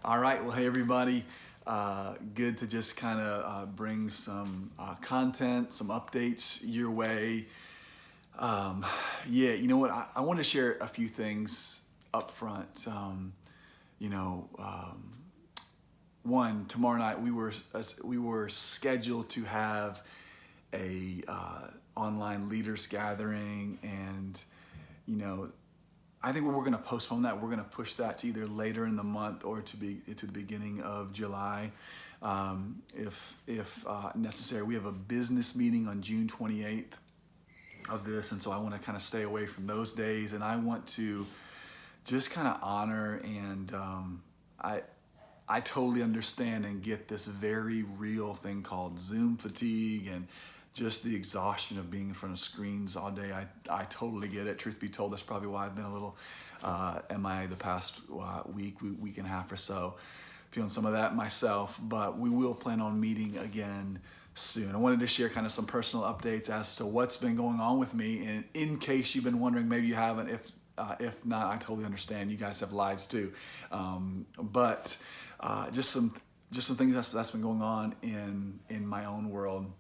All right, well, hey everybody. Good to just kind of bring some content, some updates your way. Yeah, you know what? I want to share a few things up front. You know, One, tomorrow night we were scheduled to have a online leaders gathering, and you know I think we're going to postpone that. We're going to push that to either later in the month or to the beginning of July, if necessary. We have a business meeting on June 28th of this, and so I want to kind of stay away from those days, and I want to just kind of honor and I totally understand and get this very real thing called Zoom fatigue and just the exhaustion of being in front of screens all day. I totally get it. Truth be told, that's probably why I've been a little MIA the past week and a half or so, feeling some of that myself, but we will plan on meeting again soon. I wanted to share kind of some personal updates as to what's been going on with me, and in case you've been wondering, maybe you haven't. If not, I totally understand. You guys have lives too, but just some things that's been going on in my own world.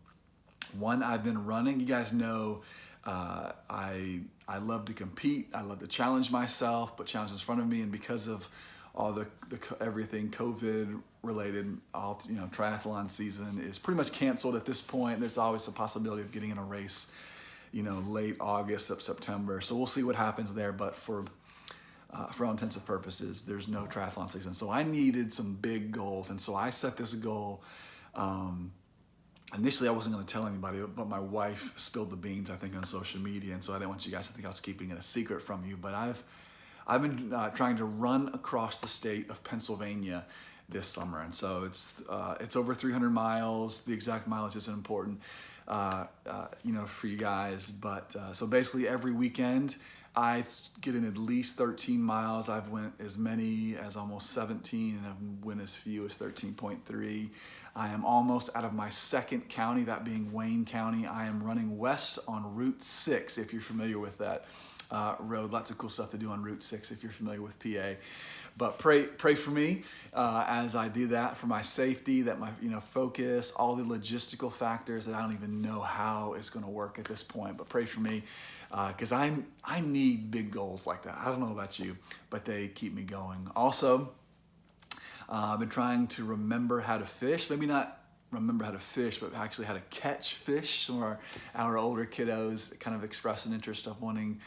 One, I've been running. You guys know I love to compete. I love to challenge myself, put challenges in front of me, and because of all the everything COVID related, triathlon season is pretty much canceled at this point. There's always a possibility of getting in a race, late August, September. So we'll see what happens there. But for all intents and purposes, there's no triathlon season. So I needed some big goals, and so I set this goal. Initially, I wasn't going to tell anybody, but my wife spilled the beans, I think, on social media, and so I didn't want you guys to think I was keeping it a secret from you. But I've been trying to run across the state of Pennsylvania this summer, and so it's over 300 miles. The exact mileage isn't important, for you guys. But so basically, every weekend I get in at least 13 miles. I've went as many as almost 17, and I've went as few as 13.3. I am almost out of my second county, that being Wayne County. I am running west on Route 6, if you're familiar with that road. Lots of cool stuff to do on Route 6 if you're familiar with PA. But pray for me as I do that, for my safety, that my focus, all the logistical factors that I don't even know how it's going to work at this point. But pray for me because I need big goals like that. I don't know about you, but they keep me going. Also, I've been trying to remember how to fish. Maybe not remember how to fish, but actually how to catch fish. Some of our older kiddos kind of express an interest of wanting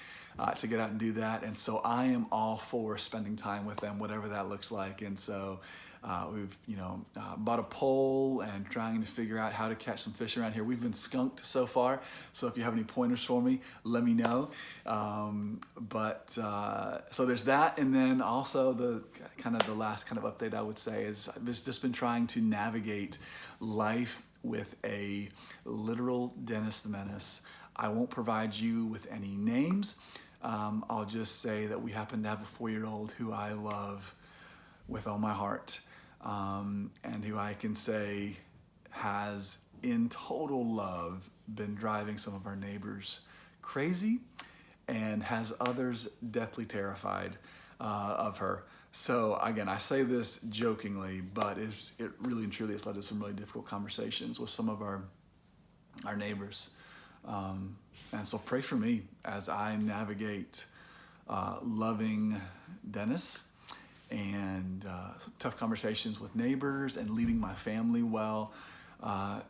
to get out and do that. And so I am all for spending time with them, whatever that looks like. And so we've, bought a pole and trying to figure out how to catch some fish around here. We've been skunked so far. So if you have any pointers for me, let me know. So there's that. And then also the last kind of update I would say is I've just been trying to navigate life with a literal Dennis the Menace. I won't provide you with any names. I'll just say that we happen to have a 4-year-old who I love with all my heart, and who I can say has, in total love, been driving some of our neighbors crazy and has others deathly terrified of her. So again, I say this jokingly, but it really and truly has led to some really difficult conversations with some of our neighbors. And so pray for me as I navigate loving Dennis and tough conversations with neighbors and leading my family well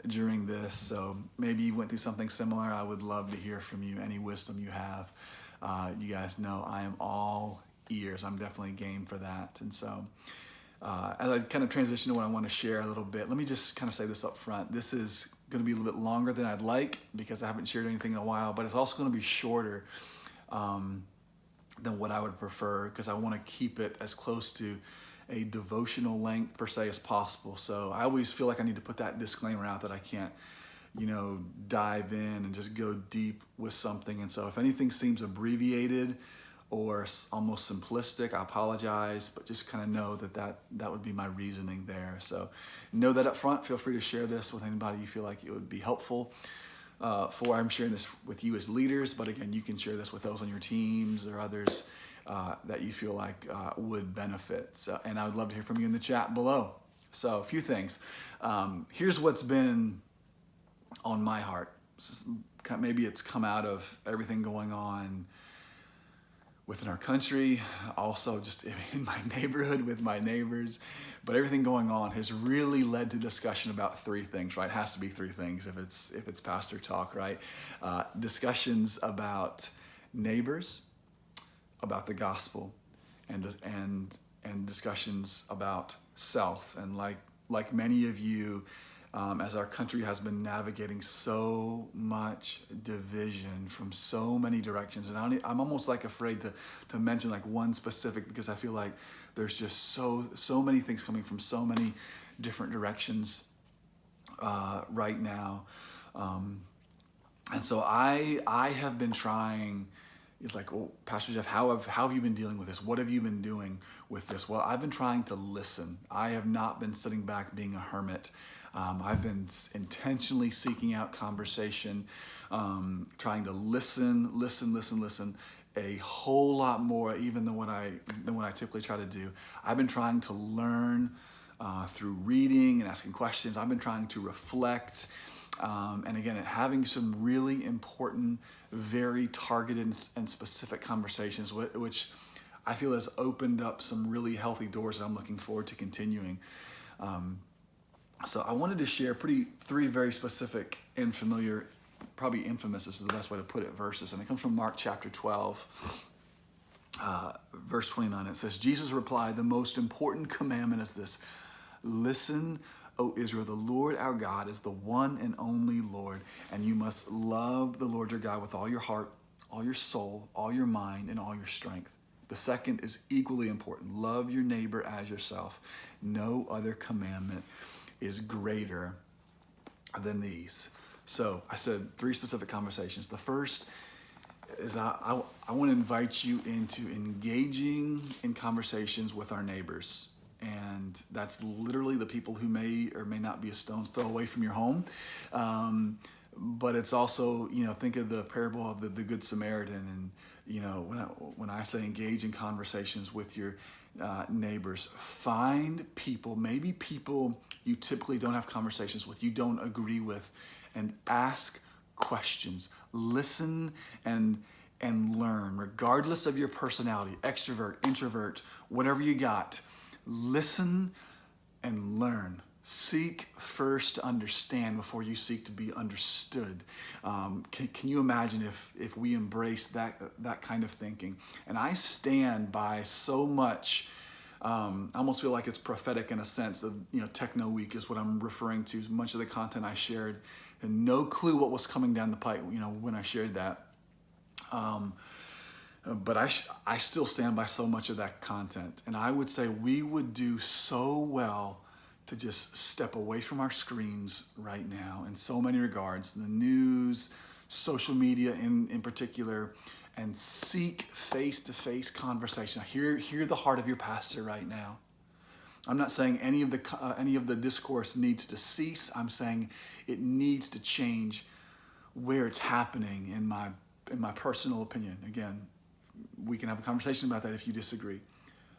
during this. So maybe you went through something similar. I would love to hear from you, any wisdom you have. You guys know I am all ears. I'm definitely game for that. And so as I kind of transition to what I want to share a little bit, let me just kind of say this up front. This is going to be a little bit longer than I'd like because I haven't shared anything in a while, but it's also going to be shorter than what I would prefer because I want to keep it as close to a devotional length per se as possible. So I always feel like I need to put that disclaimer out that I can't, dive in and just go deep with something. And so if anything seems abbreviated or almost simplistic, I apologize, but just kind of know that would be my reasoning there. So know that up front. Feel free to share this with anybody you feel like it would be helpful for. I'm sharing this with you as leaders, but again, you can share this with those on your teams or others that you feel like would benefit. So, and I would love to hear from you in the chat below. So a few things. Here's what's been on my heart. Maybe it's come out of everything going on within our country, also just in my neighborhood with my neighbors, but everything going on has really led to discussion about three things, right? It has to be three things if it's pastor talk, right? Discussions about neighbors, about the gospel, and discussions about self. And like many of you, as our country has been navigating so much division from so many directions, and I'm almost like afraid to mention like one specific, because I feel like there's just so many things coming from so many different directions right now, and so I have been trying. It's like, well, Pastor Jeff, how have you been dealing with this? What have you been doing with this? Well, I've been trying to listen. I have not been sitting back being a hermit. I've been intentionally seeking out conversation, trying to listen a whole lot more even than what I typically try to do. I've been trying to learn through reading and asking questions. I've been trying to reflect, and again, having some really important, very targeted and specific conversations, which I feel has opened up some really healthy doors that I'm looking forward to continuing. So I wanted to share three very specific and familiar, probably infamous, this is the best way to put it, verses. And it comes from Mark chapter 12, verse 29. It says, Jesus replied, "The most important commandment is this: listen, O Israel, the Lord our God is the one and only Lord, and you must love the Lord your God with all your heart, all your soul, all your mind, and all your strength. The second is equally important. Love your neighbor as yourself. No other commandment is greater than these." So I said three specific conversations. The first is I want to invite you into engaging in conversations with our neighbors. And that's literally the people who may or may not be a stone's throw away from your home. But it's also, think of the parable of the Good Samaritan. And, when I say engage in conversations with your neighbors, find people, maybe people you typically don't have conversations with, you don't agree with, and ask questions. Listen and learn, regardless of your personality, extrovert, introvert, whatever you got. Listen and learn. Seek first to understand before you seek to be understood. Can you imagine if we embrace that kind of thinking? And I stand by so much. I almost feel like it's prophetic in a sense of, Techno Week is what I'm referring to. Much of the content I shared, and no clue what was coming down the pipe, when I shared that. But I still stand by so much of that content. And I would say we would do so well to just step away from our screens right now in so many regards, the news, social media in particular, and seek face-to-face conversation. Hear the heart of your pastor right now. I'm not saying any of the discourse needs to cease. I'm saying it needs to change where it's happening, in my personal opinion. Again, we can have a conversation about that if you disagree.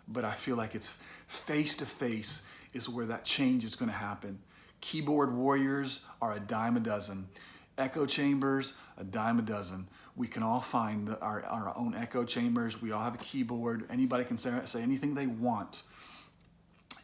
But I feel like it's face-to-face is where that change is going to happen. Keyboard warriors are a dime a dozen. Echo chambers, a dime a dozen. We can all find our own echo chambers. We all have a keyboard. Anybody can say anything they want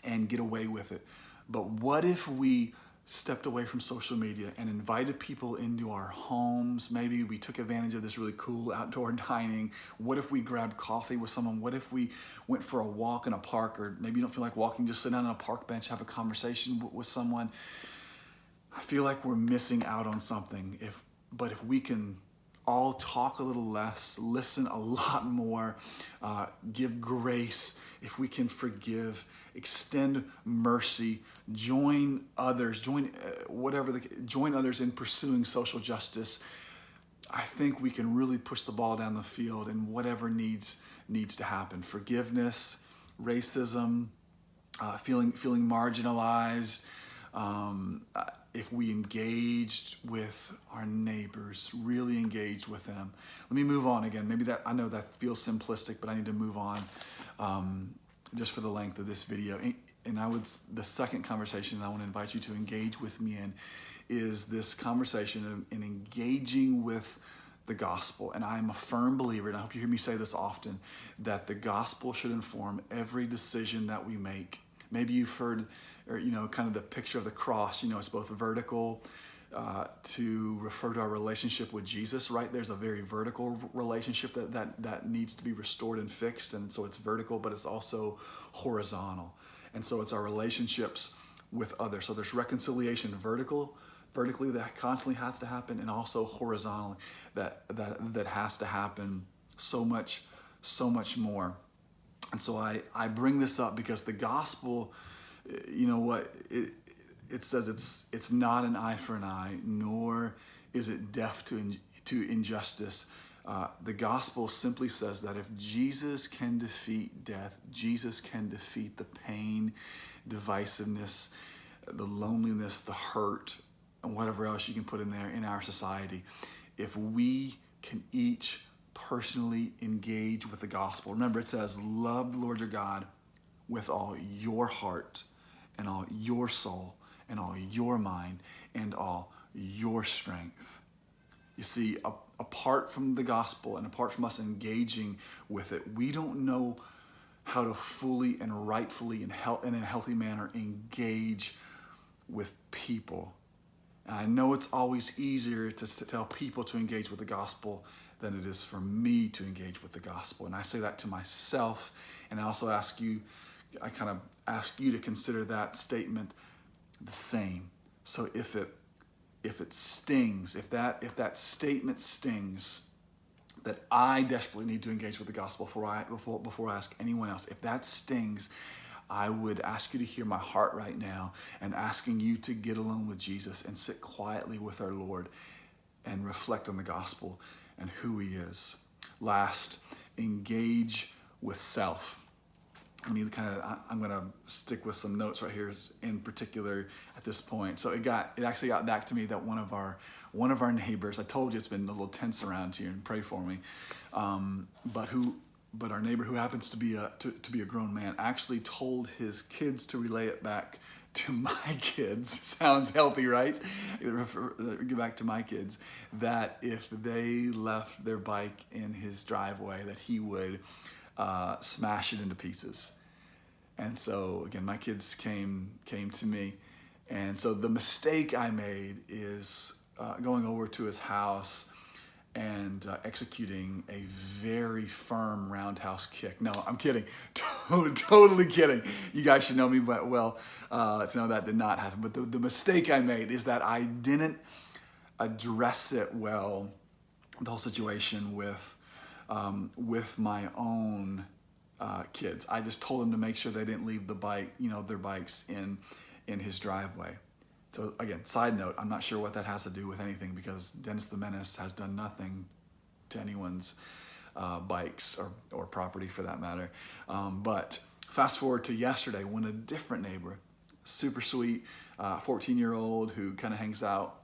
and get away with it. But what if we stepped away from social media and invited people into our homes? Maybe we took advantage of this really cool outdoor dining. What if we grabbed coffee with someone? What if we went for a walk in a park? Or maybe you don't feel like walking, just sit down on a park bench, have a conversation with someone. I feel like we're missing out on something. But if we can all talk a little less, listen a lot more, give grace, if we can forgive, extend mercy, join others, join others in pursuing social justice, I think we can really push the ball down the field in whatever needs to happen. Forgiveness, racism, feeling marginalized, if we engaged with our neighbors, really engaged with them. Let me move on again. Maybe I know that feels simplistic, but I need to move on just for the length of this video. And the second conversation I want to invite you to engage with me in is this conversation in engaging with the gospel. And I'm a firm believer, and I hope you hear me say this often, that the gospel should inform every decision that we make. Maybe you've heard, or kind of the picture of the cross. It's both vertical to refer to our relationship with Jesus, right? There's a very vertical relationship that needs to be restored and fixed, and so it's vertical, but it's also horizontal. And so it's our relationships with others. So there's reconciliation vertically that constantly has to happen, and also horizontally that has to happen so much more. And so I bring this up because the gospel, it says it's not an eye for an eye, nor is it deaf to injustice. The gospel simply says that if Jesus can defeat death, Jesus can defeat the pain, divisiveness, the loneliness, the hurt, and whatever else you can put in there in our society. If we can each personally engage with the gospel. Remember, it says, love the Lord your God with all your heart and all your soul and all your mind and all your strength. You see, apart from the gospel and apart from us engaging with it, we don't know how to fully and rightfully and in a healthy manner engage with people. And I know it's always easier to tell people to engage with the gospel than it is for me to engage with the gospel. And I say that to myself, and I also ask you to consider that statement the same. So if it stings, if that statement stings, that I desperately need to engage with the gospel before I ask anyone else, if that stings, I would ask you to hear my heart right now and asking you to get alone with Jesus and sit quietly with our Lord and reflect on the gospel and who he is. Last, engage with self. I'm going to stick with some notes right here in particular at this point. So it actually got back to me that one of our neighbors, I told you it's been a little tense around here, and pray for me, but our neighbor, who happens to be a grown man, actually told his kids to relay it back to my kids. Sounds healthy, right? Get back to my kids, that if they left their bike in his driveway, that he would smash it into pieces. And so again, my kids came to me, and so the mistake I made is going over to his house and executing a very firm roundhouse kick. No, I'm kidding. Totally kidding. You guys should know me well to know that did not happen. But the mistake I made is that I didn't address it well, the whole situation with my own kids. I just told them to make sure they didn't leave their bikes in his driveway. So again, side note, I'm not sure what that has to do with anything, because Dennis the Menace has done nothing to anyone's bikes or property for that matter. But fast forward to yesterday, when a different neighbor, super sweet, 14-year-old who kind of hangs out,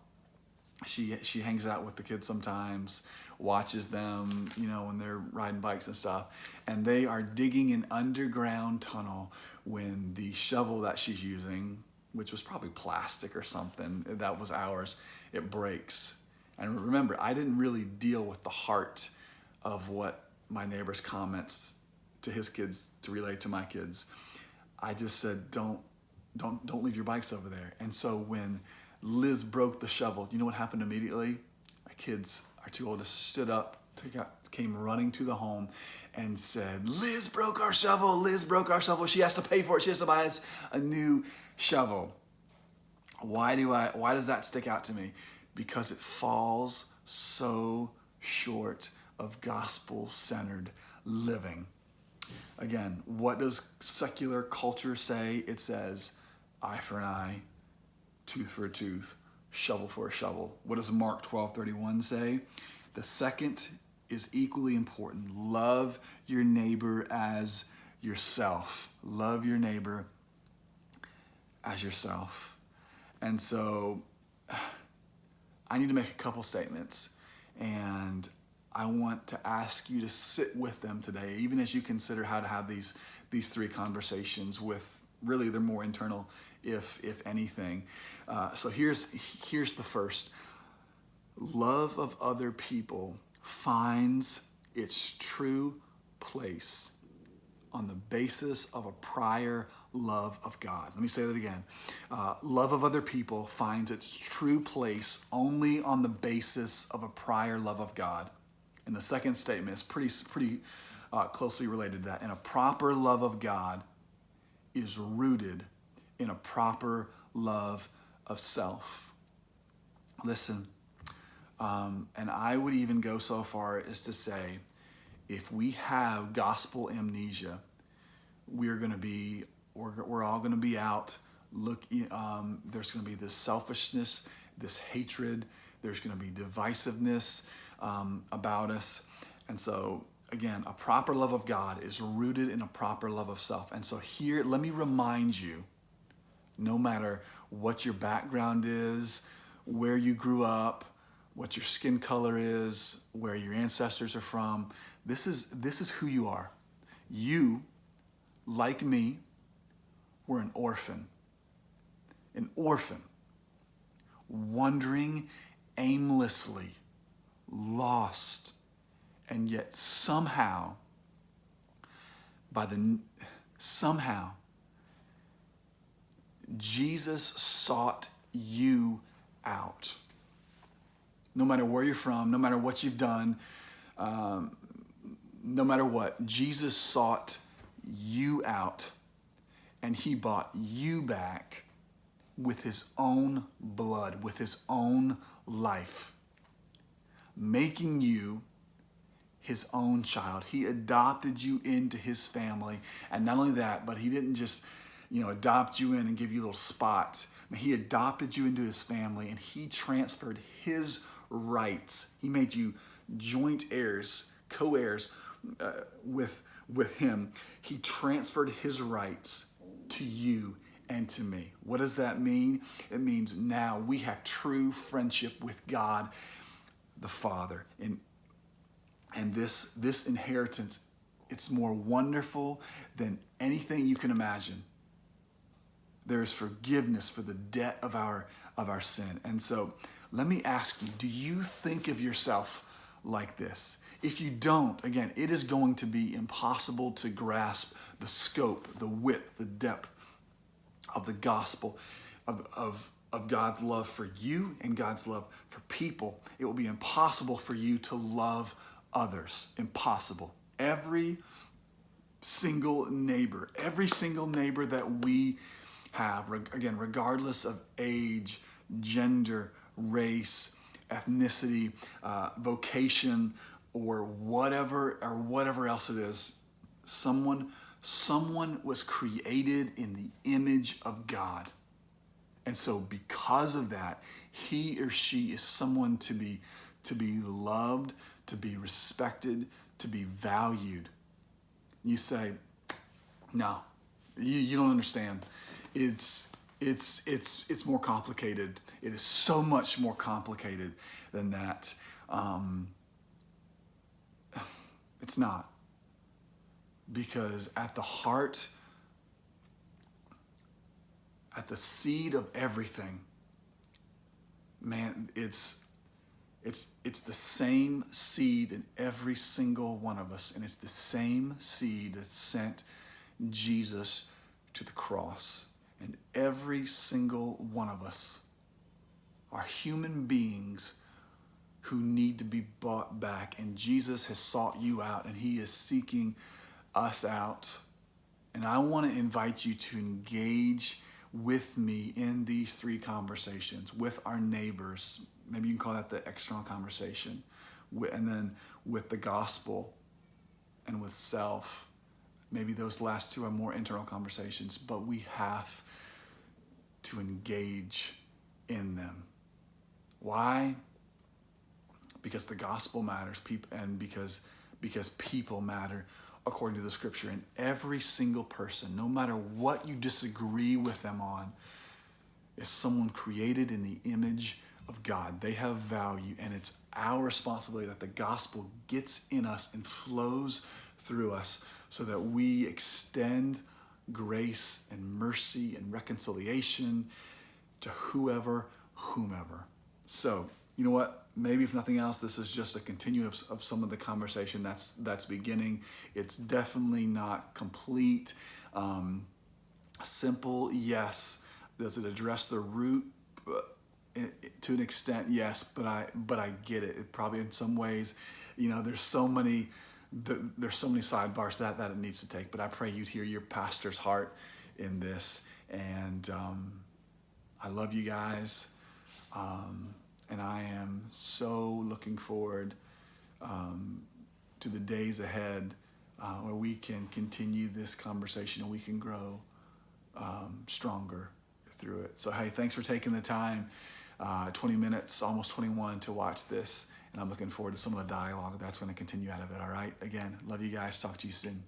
she hangs out with the kids sometimes, watches them, when they're riding bikes and stuff, and they are digging an underground tunnel when the shovel that she's using, which was probably plastic or something, that was ours, it breaks. And remember, I didn't really deal with the heart of what my neighbor's comments to his kids to relay to my kids. I just said, don't leave your bikes over there. And so when Liz broke the shovel, you know what happened immediately? Our two oldest, stood up, came running to the home and said, Liz broke our shovel, Liz broke our shovel. She has to pay for it. She has to buy us a new shovel. Why does that stick out to me? Because it falls so short of gospel-centered living. Again, what does secular culture say? It says, eye for an eye, tooth for a tooth, shovel for a shovel. What does Mark 12:31 say? The second is equally important. Love your neighbor as yourself. Love your neighbor as yourself. And so I need to make a couple statements, and I want to ask you to sit with them today, even as you consider how to have these three conversations with, really they're more internal, if anything. So here's the first. Love of other people finds its true place on the basis of a prior love of God. Let me say that again. Love of other people finds its true place only on the basis of a prior love of God. And the second statement is pretty closely related to that. And a proper love of God is rooted in a proper love of self. Listen, and I would even go so far as to say, if we have gospel amnesia, we're all going to be out. There's going to be this selfishness, this hatred. There's going to be divisiveness about us. And so, again, a proper love of God is rooted in a proper love of self. And so here, let me remind you, no matter what your background is, where you grew up, what your skin color is, where your ancestors are from, this is who you are. You, like me, were an orphan, wandering aimlessly, lost, and yet somehow Jesus sought you out. No matter where you're from, no matter what you've done, no matter what, Jesus sought you out, and he bought you back with his own blood, with his own life, making you his own child. He adopted you into his family. And not only that, but he didn't just, adopt you in and give you little spots. He adopted you into his family, and he transferred his rights. He made you joint heirs, co-heirs with him. He transferred his rights to you and to me. What does that mean? It means now we have true friendship with God the Father. And this inheritance, it's more wonderful than anything you can imagine. There is forgiveness for the debt of our sin. And so let me ask you, do you think of yourself like this? If you don't, again, it is going to be impossible to grasp the scope, the width, the depth of the gospel of God's love for you and God's love for people. It will be impossible for you to love others. Impossible. Every single neighbor that we have, again, regardless of age, gender, race, ethnicity, vocation, or whatever else it is, someone was created in the image of God. And so because of that, he or she is someone to be loved, to be respected, to be valued. You say, no, you don't understand. It's more complicated. It is so much more complicated than that. It's not. Because at the heart, at the seed of everything, man, it's the same seed in every single one of us, and it's the same seed that sent Jesus to the cross. And every single one of us are human beings who need to be bought back, and Jesus has sought you out, and he is seeking us out. And I want to invite you to engage with me in these three conversations with our neighbors. Maybe you can call that the external conversation, and then with the gospel and with self. Maybe those last two are more internal conversations, but we have to engage in them. Why? Because the gospel matters, and because people matter according to the scripture. And every single person, no matter what you disagree with them on, is someone created in the image of God. They have value, and it's our responsibility that the gospel gets in us and flows through us so that we extend grace and mercy and reconciliation to whomever. So, you know what? Maybe if nothing else, this is just a continuum of some of the conversation that's beginning. It's definitely not complete. Simple, yes. Does it address the root? To an extent, yes, but I get it. It probably in some ways, there's so many sidebars that it needs to take. But I pray you'd hear your pastor's heart in this, and I love you guys, and I am so looking forward to the days ahead where we can continue this conversation and we can grow stronger through it. So hey, thanks for taking the time, 20 minutes, almost 21, to watch this, and I'm looking forward to some of the dialogue that's going to continue out of it. All right, again, love you guys. Talk to you soon.